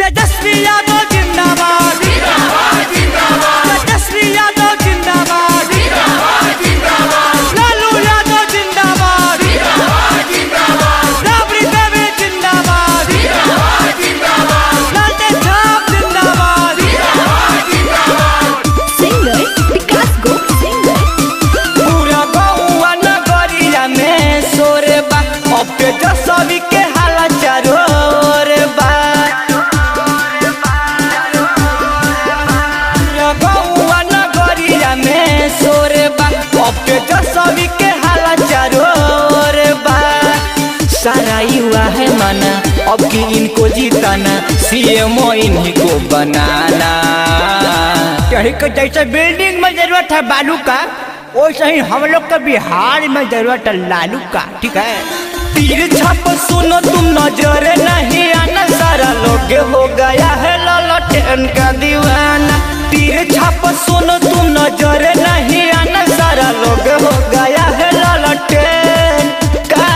तेजस्वी यादव जिंदाबाद, तेजस्वी यादव जिंदाबाद, लालू यादव जिंदाबाद, राबड़ी देवी जिंदाबाद, लालटेन छाप जिंदाबाद। सिंगर विकास गोप सिंगर। पूरा गौवा नगरिया में सोरे बा, अब तेजस्वी के हाला चारों ओर बा। गौवा नगरिया में सोरे बा, अब तेजस्वी के हाला चारों ओर बा। सारा युवा है माना अब की इनको जीताना, सीएम इन्हीं को बनाना। कहीं के जैसे बिल्डिंग में जरूरत है बालू का, वैसे ही हम लोग को बिहार में जरूरत है लालू का। ठीक है, तीर छाप सुनो तुम नजर नहीं आना, सारा लोग हो गया है लालटेन का दीवाना। तीर छाप सुनो तुम नजर नहीं आना, सारा लोग हो गया है लालटेन का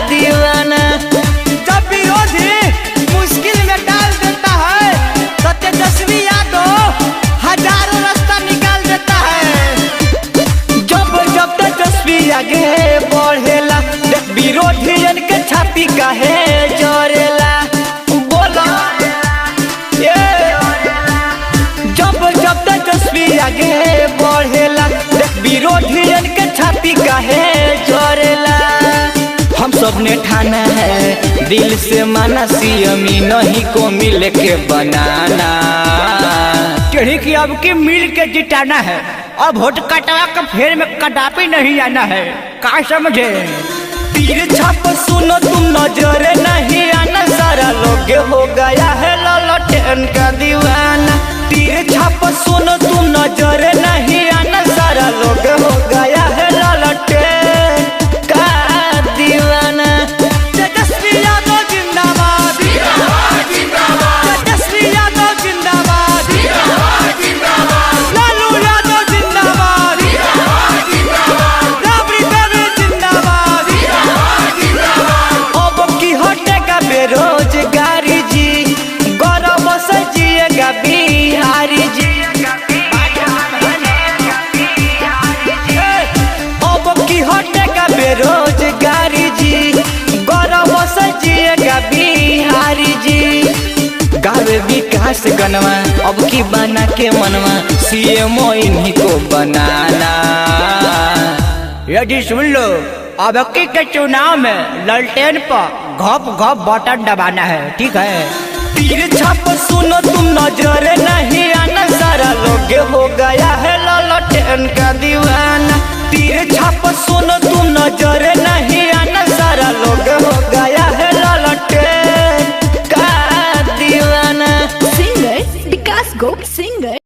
दीवाना। जब विरोधी मुश्किल में डाल देता है तो तेजस्वी यादव हजारों रास्ता निकाल देता है। जब जब तेजस्वी आगे बढ़ेला, विरोधियन के छाती काहे जोरेला, बोला ये। जब जब तेजस्वी आगे बढ़ेला, विरोधियन के छाती काहे जोरेला। हम सब ने ठाना है दिल से माना, सीएम नहीं को मिल के बनाना। टेढ़ी की अब की मिल के जिताना है, अब वोट कटवा के फेर में कदापि नहीं आना है। का समझे? तीर छाप सुनो तुम नजर नहीं आना, सारा लोग हो गया है लालटेन का दीवाना। तीर छाप सुनो तुम नजर नहीं आना, सारा लोग हो गया है लालटेन का दीवाना। तेजस्वी यादव जिंदाबाद, तेजस्वी यादव जिंदाबाद, लालू यादव जिंदाबाद, राबड़ी देवी जिंदाबाद। अब की हटेगा बेरोजगारी जी, गौरव से जिएगा बिहारी जी। अब की हटेगा बेरोजगारी जी, गौरव से जिएगा बिहारी जी। गावे विकास गनवा अब की बना के मनवा, सीएम इन्हीं को बनाना। यदि सुन लो, अब की के चुनाव में लालटेन पर घप घप बटन दबाना है। ठीक है, तीर छाप सुनो तुम नजर नहीं आना, सारा लोग हो गया है लालटेन का दीवाना। तीर छाप सुनो तुम नजर नहीं आना, सारा लोग हो गया है लालटेन का दीवाना। सिंगर विकास गोप सिंगर।